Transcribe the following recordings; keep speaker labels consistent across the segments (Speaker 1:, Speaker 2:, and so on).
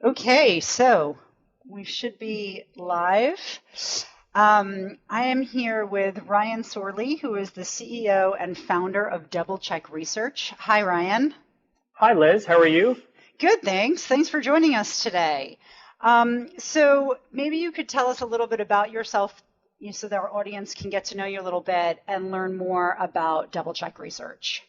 Speaker 1: Okay, so we should be live. I am here with Ryan Sorley, who is the CEO and founder of Double Check Research. Hi, Ryan.
Speaker 2: Hi, Liz. How are you?
Speaker 1: Good, thanks. Thanks for joining us today. So maybe you could tell us a little bit about yourself, so that our audience can get to know you a little bit and learn more about Double Check Research.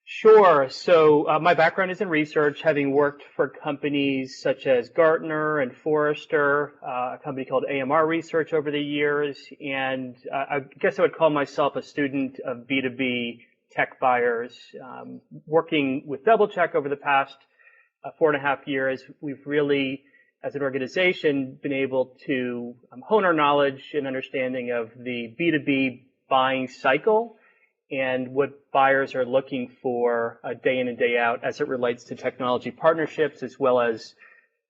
Speaker 2: Sure. So my background is in research, having worked for companies such as Gartner and Forrester, a company called AMR Research over the years. And I guess I would call myself a student of B2B tech buyers. Working with DoubleCheck over the past 4.5 years, we've really, as an organization, been able to hone our knowledge and understanding of the B2B buying cycle and what buyers are looking for day in and day out as it relates to technology partnerships as well as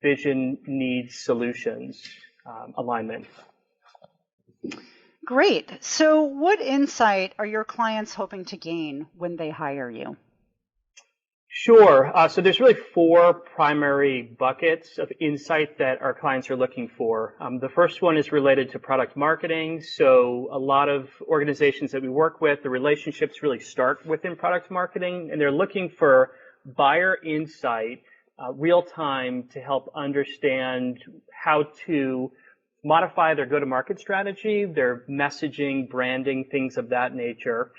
Speaker 2: vision, needs, solutions alignment.
Speaker 1: Great. So what insight are your clients hoping to gain when they hire you?
Speaker 2: Sure. So there's really four primary buckets of insight that our clients are looking for. The first one is related to product marketing. So a lot of organizations that we work with, the relationships really start within product marketing, and they're looking for buyer insight, real time, to help understand how to modify their go-to-market strategy, their messaging, branding, things of that nature.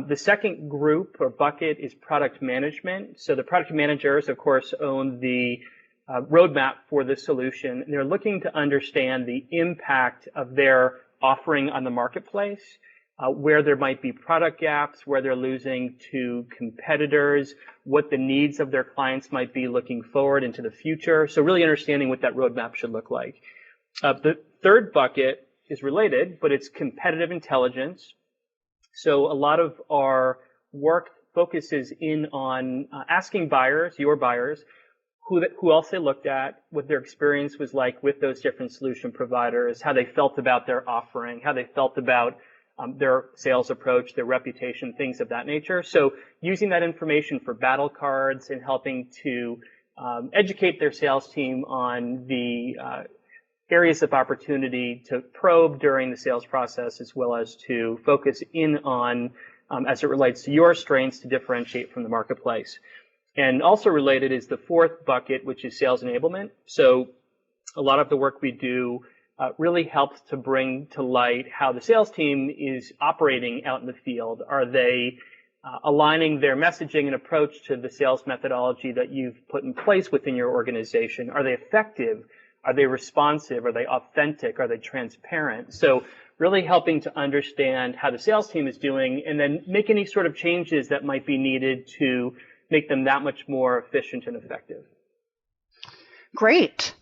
Speaker 2: The second group or bucket is product management. So the product managers, of course, own the roadmap for the solution. And they're looking to understand the impact of their offering on the marketplace, where there might be product gaps, where they're losing to competitors, what the needs of their clients might be looking forward into the future. So really understanding what that roadmap should look like. The third bucket is related, but it's competitive intelligence. So a lot of our work focuses in on asking buyers, your buyers, who else they looked at, what their experience was like with those different solution providers, how they felt about their offering, how they felt about their sales approach, their reputation, things of that nature. So using that information for battle cards and helping to educate their sales team on the areas of opportunity to probe during the sales process, as well as to focus in on, as it relates to your strengths, to differentiate from the marketplace. And also related is the fourth bucket, which is sales enablement. So a lot of the work we do really helps to bring to light how the sales team is operating out in the field. Are they aligning their messaging and approach to the sales methodology that you've put in place within your organization? Are they effective? Are they responsive? Are they authentic? Are they transparent? So really helping to understand how the sales team is doing and then make any sort of changes that might be needed to make them that much more efficient and effective.
Speaker 1: Great.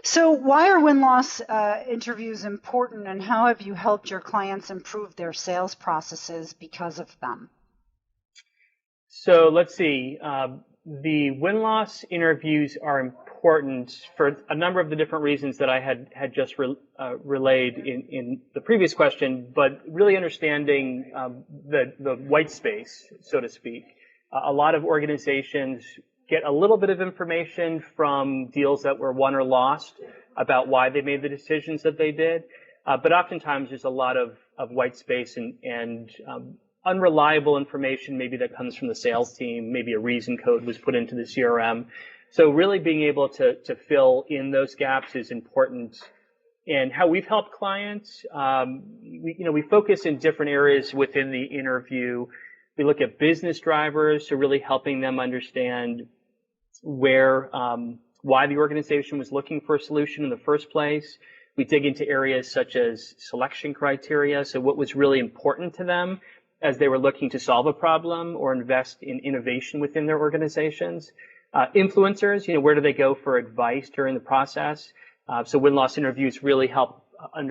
Speaker 1: So why are win-loss interviews important, and how have you helped your clients improve their sales processes because of them?
Speaker 2: So let's see. The win-loss interviews are important for a number of the different reasons that I had just relayed in the previous question, but really understanding the white space, so to speak. A lot of organizations get a little bit of information from deals that were won or lost about why they made the decisions that they did, but oftentimes there's a lot of white space and unreliable information maybe that comes from the sales team. Maybe a reason code was put into the CRM. So really being able to fill in those gaps is important. And how we've helped clients, we focus in different areas within the interview. We look at business drivers, so really helping them understand why the organization was looking for a solution in the first place. We dig into areas such as selection criteria, so what was really important to them as they were looking to solve a problem or invest in innovation within their organizations. Influencers, where do they go for advice during the process? So win-loss interviews really help an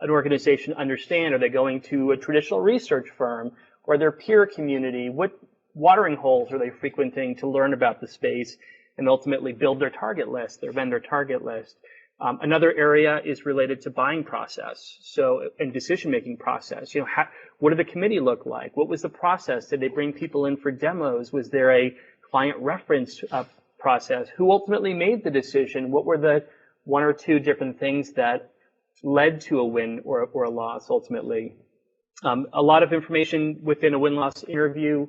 Speaker 2: organization understand, are they going to a traditional research firm or their peer community? What watering holes are they frequenting to learn about the space and ultimately build their target list, their vendor target list? Another area is related to buying process, and decision-making process. What did the committee look like? What was the process? Did they bring people in for demos? Was there a client reference process? Who ultimately made the decision? What were the one or two different things that led to a win or a loss ultimately? A lot of information within a win-loss interview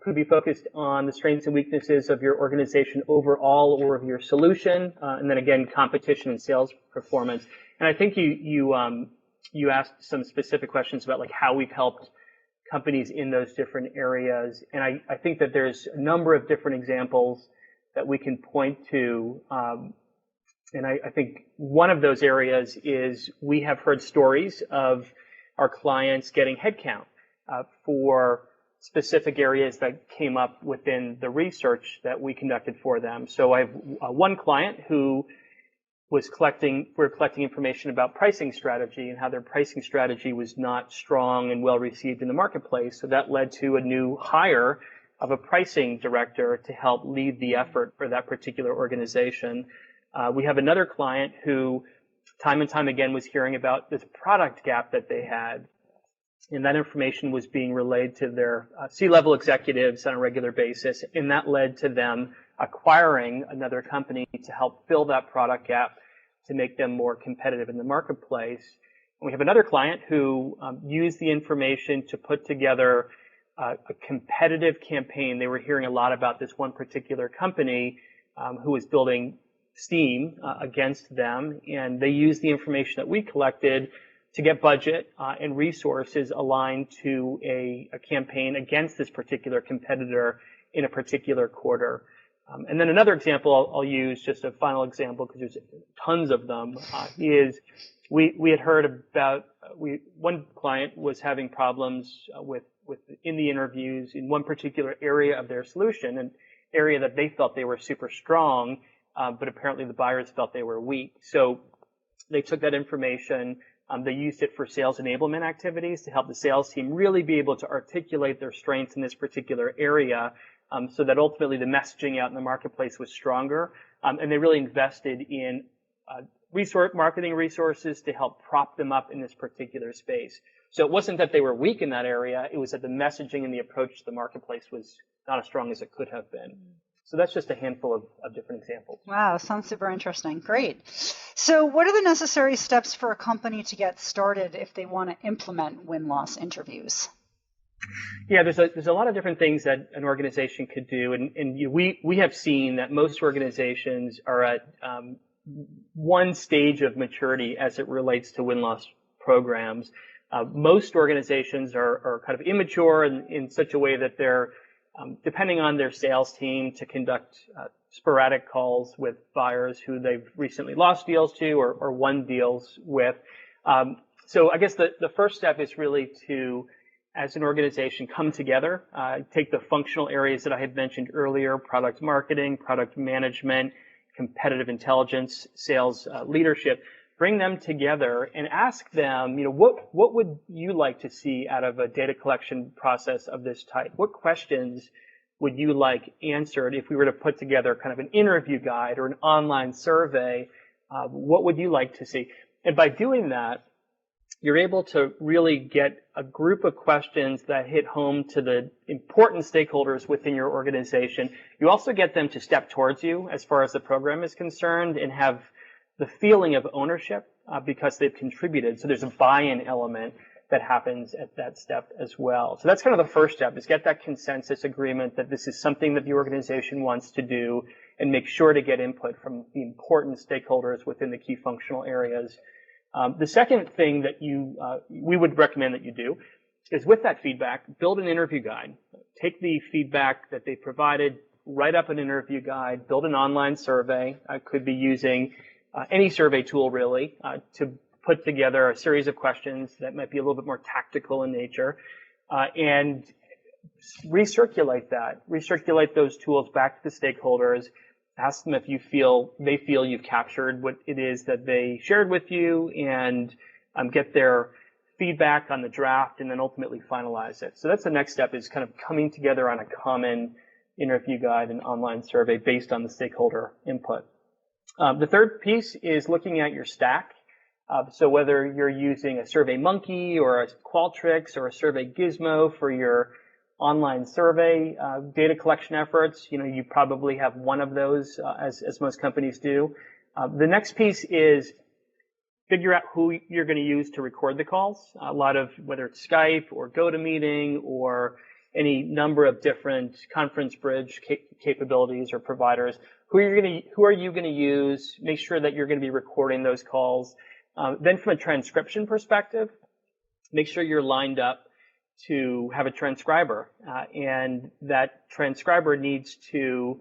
Speaker 2: could be focused on the strengths and weaknesses of your organization overall or of your solution, and then again, competition and sales performance. And I think you asked some specific questions about like how we've helped companies in those different areas. And I think that there's a number of different examples that we can point to. And I think one of those areas is we have heard stories of our clients getting headcount for specific areas that came up within the research that we conducted for them. So I have one client who we're collecting information about pricing strategy and how their pricing strategy was not strong and well received in the marketplace. So that led to a new hire of a pricing director to help lead the effort for that particular organization. We have another client who time and time again was hearing about this product gap that they had. And that information was being relayed to their C-level executives on a regular basis. And that led to them acquiring another company to help fill that product gap to make them more competitive in the marketplace. And we have another client who used the information to put together a competitive campaign. They were hearing a lot about this one particular company who was building steam against them. And they used the information that we collected to get budget and resources aligned to a campaign against this particular competitor in a particular quarter. And then another example I'll use, just a final example because there's tons of them, is we had heard about one client was having problems with in the interviews in one particular area of their solution, an area that they felt they were super strong, but apparently the buyers felt they were weak. So they took that information. They used it for sales enablement activities to help the sales team really be able to articulate their strengths in this particular area, so that ultimately the messaging out in the marketplace was stronger. And they really invested in marketing resources to help prop them up in this particular space. So it wasn't that they were weak in that area. It was that the messaging and the approach to the marketplace was not as strong as it could have been. So that's just a handful of different examples.
Speaker 1: Wow, sounds super interesting. Great. So what are the necessary steps for a company to get started if they want to implement win-loss interviews?
Speaker 2: Yeah, there's a lot of different things that an organization could do. And we have seen that most organizations are at one stage of maturity as it relates to win-loss programs. Most organizations are kind of immature in such a way that they're depending on their sales team to conduct sporadic calls with buyers who they've recently lost deals to or won deals with. So I guess the first step is really to, as an organization, come together, take the functional areas that I had mentioned earlier, product marketing, product management, competitive intelligence, sales leadership, bring them together and ask them, what would you like to see out of a data collection process of this type? What questions would you like answered if we were to put together kind of an interview guide or an online survey? What would you like to see? And by doing that, you're able to really get a group of questions that hit home to the important stakeholders within your organization. You also get them to step towards you as far as the program is concerned and have the feeling of ownership because they've contributed. So there's a buy-in element that happens at that step as well. So that's kind of the first step, is get that consensus agreement that this is something that the organization wants to do and make sure to get input from the important stakeholders within the key functional areas. The second thing that we would recommend that you do is, with that feedback, build an interview guide. Take the feedback that they provided, write up an interview guide, build an online survey. I could be using any survey tool really to put together a series of questions that might be a little bit more tactical in nature, and recirculate those tools back to the stakeholders. Ask them if they feel you've captured what it is that they shared with you, and get their feedback on the draft, and then ultimately finalize it. So that's the next step, is kind of coming together on a common interview guide and online survey based on the stakeholder input. The third piece is looking at your stack. So whether you're using a SurveyMonkey or a Qualtrics or a Survey Gizmo for your online survey data collection efforts. You probably have one of those, as most companies do. The next piece is figure out who you're going to use to record the calls. A lot of, whether it's Skype or GoToMeeting or any number of different conference bridge capabilities or providers, who are you going to use? Make sure that you're going to be recording those calls. Then from a transcription perspective, make sure you're lined up to have a transcriber, and that transcriber needs to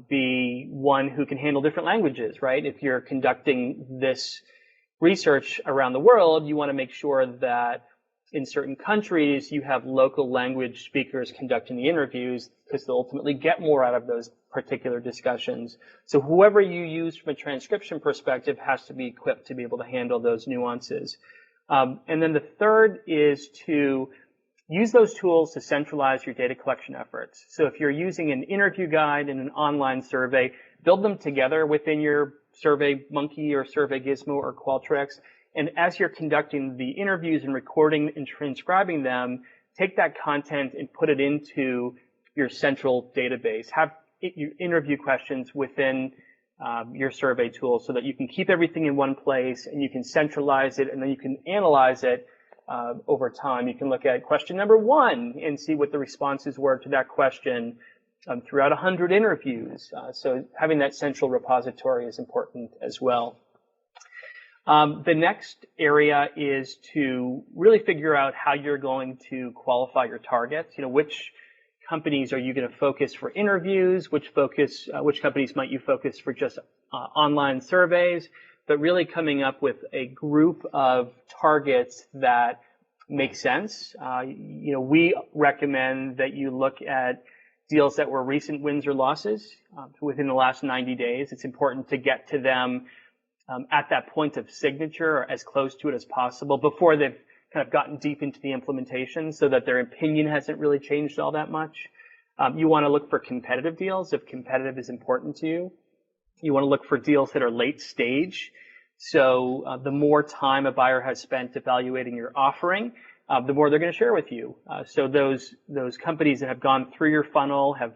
Speaker 2: be one who can handle different languages, right? If you're conducting this research around the world, you want to make sure that in certain countries you have local language speakers conducting the interviews, because they'll ultimately get more out of those particular discussions. So whoever you use from a transcription perspective has to be equipped to be able to handle those nuances. And then the third is to use those tools to centralize your data collection efforts. So if you're using an interview guide and an online survey, build them together within your SurveyMonkey or SurveyGizmo or Qualtrics. And as you're conducting the interviews and recording and transcribing them, take that content and put it into your central database. Have interview questions within your survey tool so that you can keep everything in one place and you can centralize it, and then you can analyze it over time. You can look at question number 1 and see what the responses were to that question throughout 100 interviews. So having that central repository is important as well. The next area is to really figure out how you're going to qualify your targets. Which companies are you going to focus for interviews? Which companies might you focus for just online surveys? But really coming up with a group of targets that make sense. We recommend that you look at deals that were recent wins or losses within the last 90 days. It's important to get to them at that point of signature or as close to it as possible before they've kind of gotten deep into the implementation, so that their opinion hasn't really changed all that much. You want to look for competitive deals if competitive is important to you. You want to look for deals that are late stage. So the more time a buyer has spent evaluating your offering, the more they're going to share with you. So those companies that have gone through your funnel, have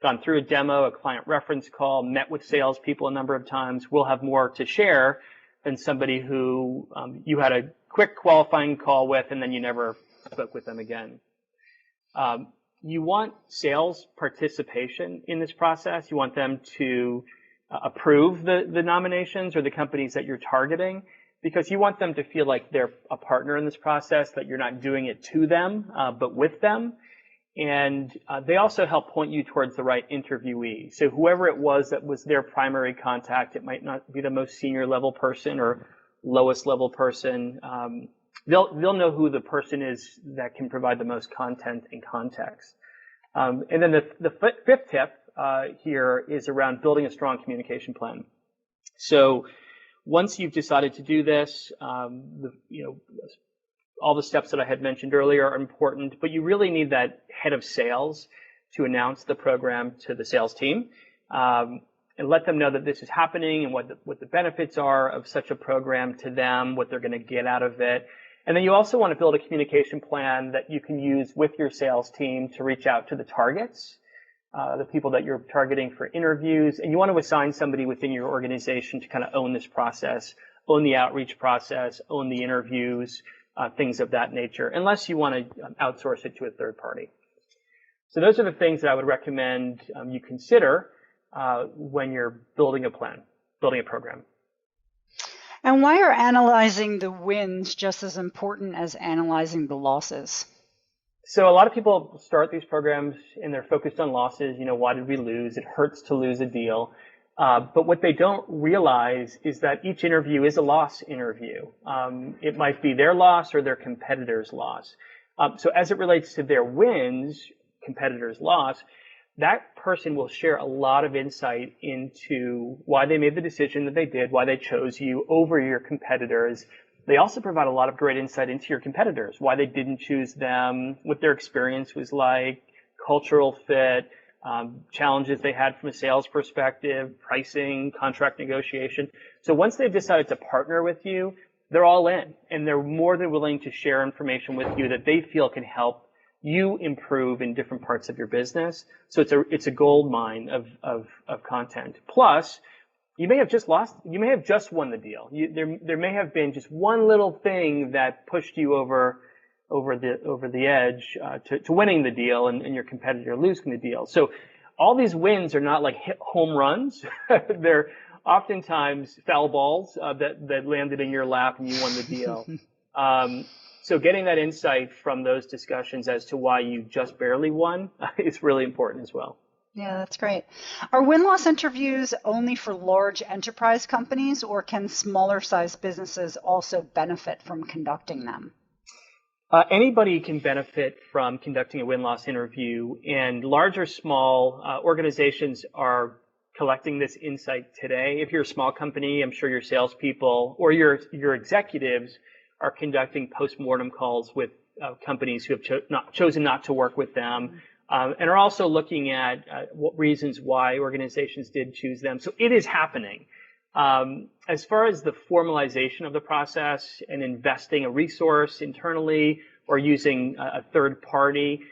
Speaker 2: gone through a demo, a client reference call, met with salespeople a number of times, will have more to share than somebody who you had a quick qualifying call with and then you never spoke with them again. You want sales participation in this process. You want them to approve the nominations or the companies that you're targeting, because you want them to feel like they're a partner in this process, that you're not doing it to them, but with them. And they also help point you towards the right interviewee. So whoever it was that was their primary contact, it might not be the most senior level person or lowest level person. They'll know who the person is that can provide the most content and context. And then the fifth tip here is around building a strong communication plan. So once you've decided to do this, all the steps that I had mentioned earlier are important, but you really need that head of sales to announce the program to the sales team and let them know that this is happening and what the benefits are of such a program to them, what they're going to get out of it. And then you also want to build a communication plan that you can use with your sales team to reach out to the targets, the people that you're targeting for interviews. And you want to assign somebody within your organization to kind of own this process, own the outreach process, own the interviews, things of that nature, unless you want to outsource it to a third party. So those are the things that I would recommend you consider when you're building a plan, building a program.
Speaker 1: And why are analyzing the wins just as important as analyzing the losses?
Speaker 2: So a lot of people start these programs and they're focused on losses. Why did we lose? It hurts to lose a deal. But what they don't realize is that each interview is a loss interview. It might be their loss or their competitor's loss. So as it relates to their wins, competitor's loss, that person will share a lot of insight into why they made the decision that they did, why they chose you over your competitors. They also provide a lot of great insight into your competitors, why they didn't choose them, what their experience was like, cultural fit, challenges they had from a sales perspective, pricing, contract negotiation. So once they've decided to partner with you, they're all in, and they're more than willing to share information with you that they feel can help you improve in different parts of your business. So it's a gold mine of content. Plus, you may have just won the deal. There may have been just one little thing that pushed you over the edge to winning the deal, and your competitor losing the deal. So all these wins are not like hit home runs. They're oftentimes foul balls that landed in your lap and you won the deal. So getting that insight from those discussions as to why you just barely won is really important as well.
Speaker 1: Yeah, that's great. Are win-loss interviews only for large enterprise companies, or can smaller sized businesses also benefit from conducting them?
Speaker 2: Anybody can benefit from conducting a win-loss interview, and large or small organizations are collecting this insight today. If you're a small company, I'm sure your salespeople or your executives are conducting post-mortem calls with companies who have chosen not to work with them, and are also looking at what reasons why organizations did choose them. So it is happening. As far as the formalization of the process and investing a resource internally or using a third party,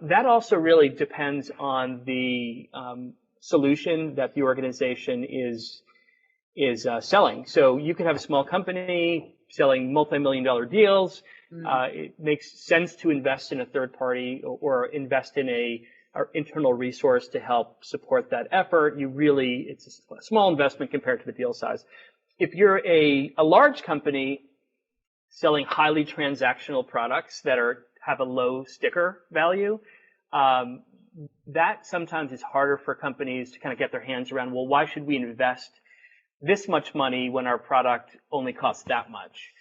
Speaker 2: that also really depends on the solution that the organization is selling. So you could have a small company selling multi-million-dollar deals. It makes sense to invest in a third party or invest in our internal resource to help support that effort. It's a small investment compared to the deal size. If you're a large company selling highly transactional products that have a low sticker value, that sometimes is harder for companies to kind of get their hands around. Well, why should we invest this much money when our product only costs that much?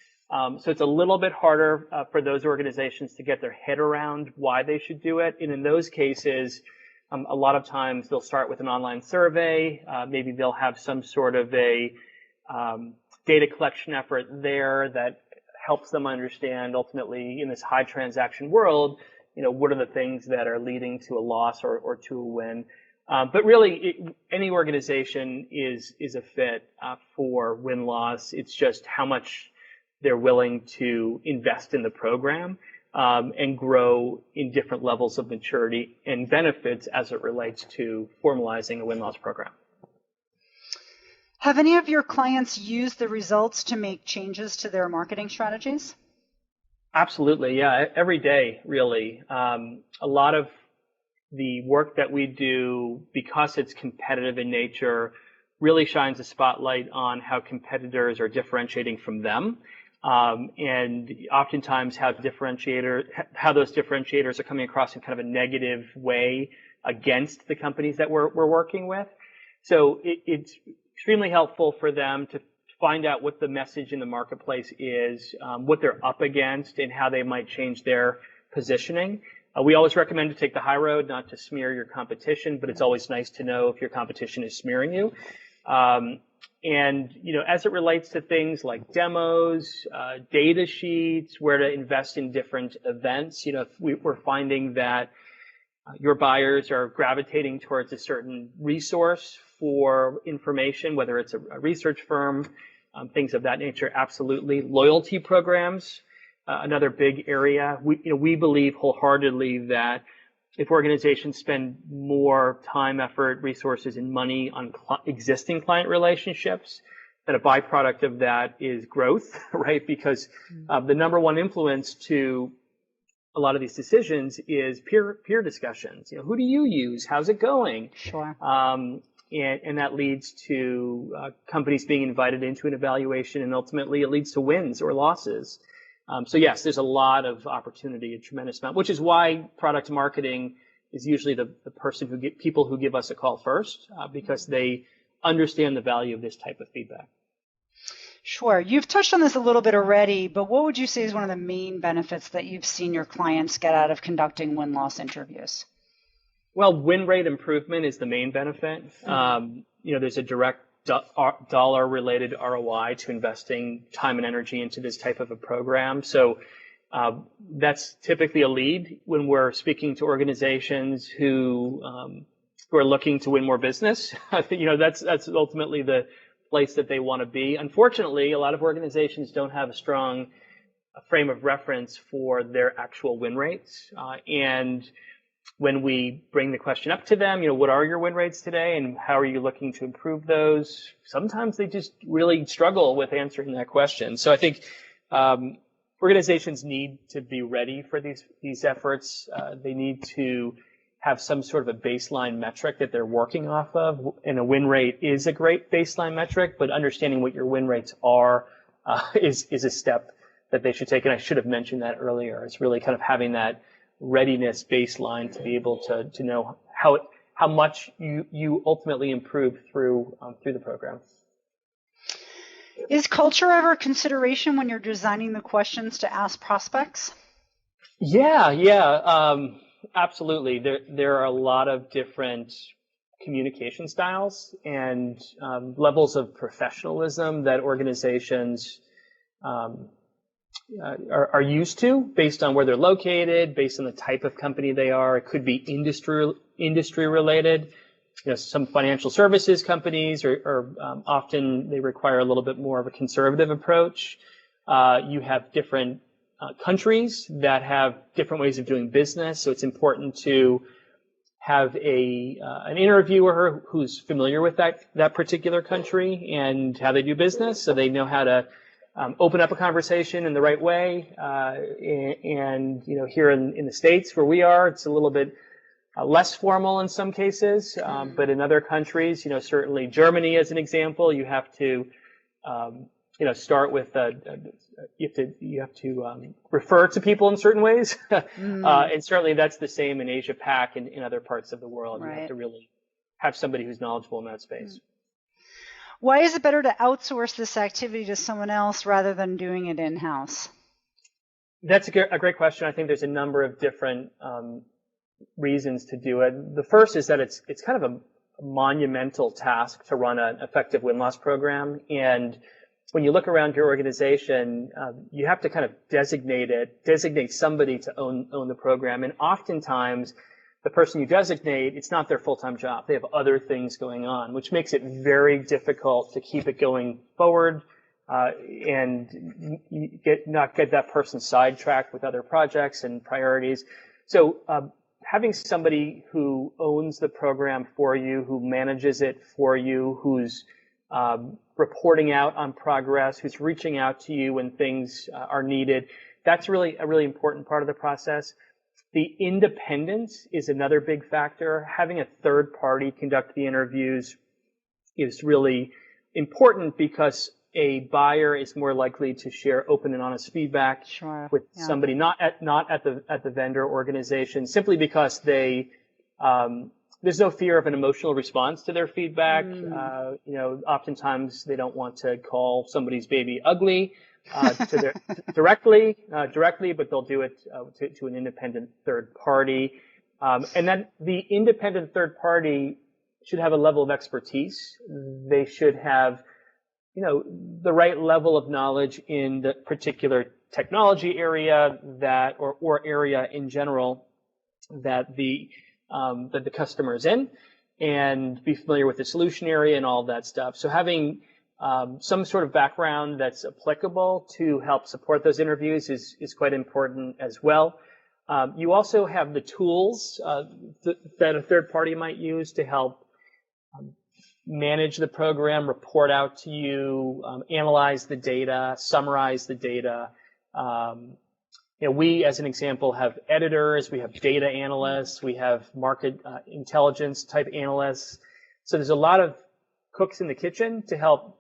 Speaker 2: So it's a little bit harder for those organizations to get their head around why they should do it. And in those cases, a lot of times they'll start with an online survey. Maybe they'll have some sort of a data collection effort there that helps them understand ultimately in this high transaction world, what are the things that are leading to a loss or to a win. But really, any organization is a fit for win-loss. It's just how much they're willing to invest in the program and grow in different levels of maturity and benefits as it relates to formalizing a win-loss program.
Speaker 1: Have any of your clients used the results to make changes to their marketing strategies?
Speaker 2: Absolutely, yeah. Every day, really. A lot of the work that we do, because it's competitive in nature, really shines a spotlight on how competitors are differentiating from them. And oftentimes how those differentiators are coming across in kind of a negative way against the companies that we're working with. So it's extremely helpful for them to find out what the message in the marketplace is, what they're up against, and how they might change their positioning. We always recommend to take the high road, not to smear your competition, but it's always nice to know if your competition is smearing you. And, as it relates to things like demos, data sheets, where to invest in different events, if we're finding that your buyers are gravitating towards a certain resource for information, whether it's a research firm, things of that nature, absolutely. Loyalty programs, another big area. We believe wholeheartedly that if organizations spend more time, effort, resources, and money on existing client relationships, that a byproduct of that is growth, right? Because the number one influence to a lot of these decisions is peer discussions. Who do you use? How's it going?
Speaker 1: Sure.
Speaker 2: And that leads to companies being invited into an evaluation, and ultimately it leads to wins or losses. So yes, there's a lot of opportunity, a tremendous amount, which is why product marketing is usually the person people who give us a call first, because they understand the value of this type of feedback.
Speaker 1: Sure. You've touched on this a little bit already, but what would you say is one of the main benefits that you've seen your clients get out of conducting win-loss interviews?
Speaker 2: Well, win rate improvement is the main benefit. There's a direct dollar-related ROI to investing time and energy into this type of a program. So that's typically a lead when we're speaking to organizations who are looking to win more business. That's ultimately the place that they want to be. Unfortunately, a lot of organizations don't have a strong frame of reference for their actual win rates. And when we bring the question up to them, what are your win rates today and how are you looking to improve those? Sometimes they just really struggle with answering that question. So I think organizations need to be ready for these efforts. They need to have some sort of a baseline metric that they're working off of, and a win rate is a great baseline metric, but understanding what your win rates are is a step that they should take. And I should have mentioned that earlier. It's really kind of having that readiness baseline to be able to know how much you ultimately improve through the program.
Speaker 1: Is culture ever a consideration when you're designing the questions to ask prospects?
Speaker 2: Yeah. Absolutely. There are a lot of different communication styles and levels of professionalism that organizations are used to based on where they're located, based on the type of company they are. It could be industry related. Some financial services companies are often they require a little bit more of a conservative approach. You have different countries that have different ways of doing business, so it's important to have an interviewer who's familiar with that particular country and how they do business, so they know how to open up a conversation in the right way. And here in the States where we are, it's a little bit less formal in some cases, but in other countries, certainly Germany as an example, you have to start with you have to refer to people in certain ways, and certainly that's the same in Asia Pac and in other parts of the world.
Speaker 1: Right.
Speaker 2: You have to really have somebody who's knowledgeable in that space.
Speaker 1: Why is it better to outsource this activity to someone else rather than doing it in-house?
Speaker 2: That's a great question. I think there's a number of different reasons to do it. The first is that it's kind of a monumental task to run an effective win-loss program, and when you look around your organization, you have to kind of designate somebody to own the program. And oftentimes, the person you designate, it's not their full-time job. They have other things going on, which makes it very difficult to keep it going forward and not get that person sidetracked with other projects and priorities. So having somebody who owns the program for you, who manages it for you, who's reporting out on progress, who's reaching out to you when things are needed. That's really a really important part of the process. The independence is another big factor. Having a third party conduct the interviews is really important because a buyer is more likely to share open and honest feedback with somebody not at the vendor organization, simply because there's no fear of an emotional response to their feedback. Oftentimes they don't want to call somebody's baby ugly directly, but they'll do it to an independent third party. And then the independent third party should have a level of expertise. They should have, the right level of knowledge in the particular technology area or area in general that the customer is in, and be familiar with the solution area and all of that stuff. So having some sort of background that's applicable to help support those interviews is quite important as well. You also have the tools that a third party might use to help manage the program, report out to you, analyze the data, summarize the data. We, as an example, have editors, we have data analysts, we have market intelligence type analysts. So there's a lot of cooks in the kitchen to help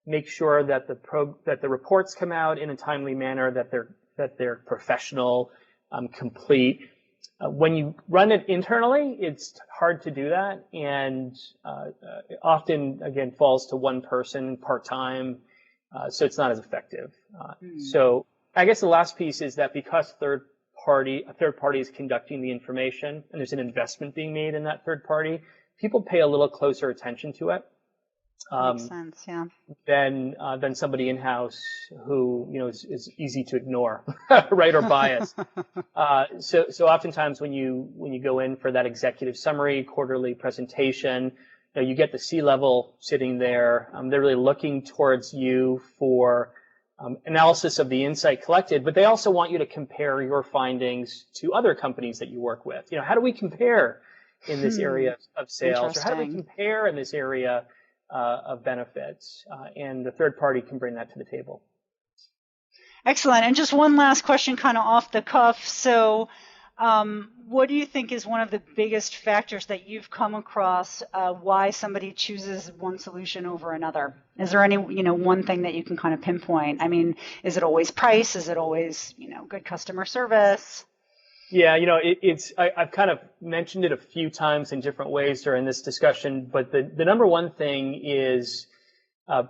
Speaker 2: make sure that the reports come out in a timely manner, that they're professional, complete. When you run it internally, it's hard to do that, and often, again, falls to one person part-time, so it's not as effective. So I guess the last piece is that because a third party is conducting the information, and there's an investment being made in that third party, people pay a little closer attention to it.
Speaker 1: Makes sense, yeah.
Speaker 2: Than somebody in-house who is easy to ignore, right, or biased. So oftentimes when you go in for that executive summary quarterly presentation, you get the C-level sitting there. They're really looking towards you for analysis of the insight collected, but they also want you to compare your findings to other companies that you work with. How do we compare in this area of sales, or how do we compare in this area of benefits? And the third party can bring that to the table.
Speaker 1: Excellent. And just one last question, kind of off the cuff. So, what do you think is one of the biggest factors that you've come across why somebody chooses one solution over another? Is there any, one thing that you can kind of pinpoint? I mean, is it always price? Is it always, good customer service?
Speaker 2: Yeah, I've kind of mentioned it a few times in different ways during this discussion, but the number one thing is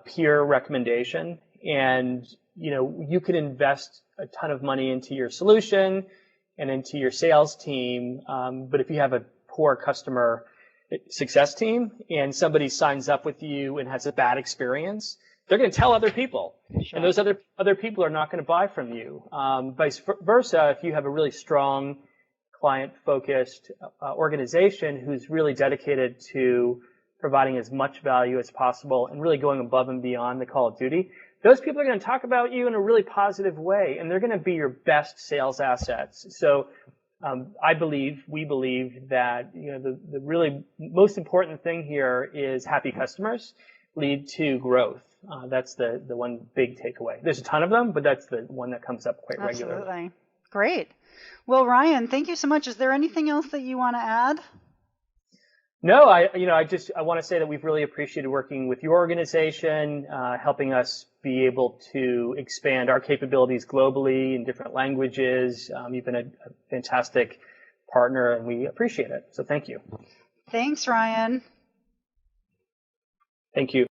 Speaker 2: peer recommendation. And, you can invest a ton of money into your solution and into your sales team, but if you have a poor customer success team and somebody signs up with you and has a bad experience, they're going to tell other people. Sure. And those other people are not going to buy from you. Vice versa, if you have a really strong client-focused organization who's really dedicated to providing as much value as possible and really going above and beyond the call of duty, those people are going to talk about you in a really positive way, and they're going to be your best sales assets. So we believe that the really most important thing here is happy customers lead to growth. That's the one big takeaway. There's a ton of them, but that's the one that comes up quite regularly.
Speaker 1: Absolutely. Great. Well, Ryan, thank you so much. Is there anything else that you want to add?
Speaker 2: No, I want to say that we've really appreciated working with your organization, helping us be able to expand our capabilities globally in different languages. You've been a fantastic partner, and we appreciate it. So thank you.
Speaker 1: Thanks, Ryan.
Speaker 2: Thank you.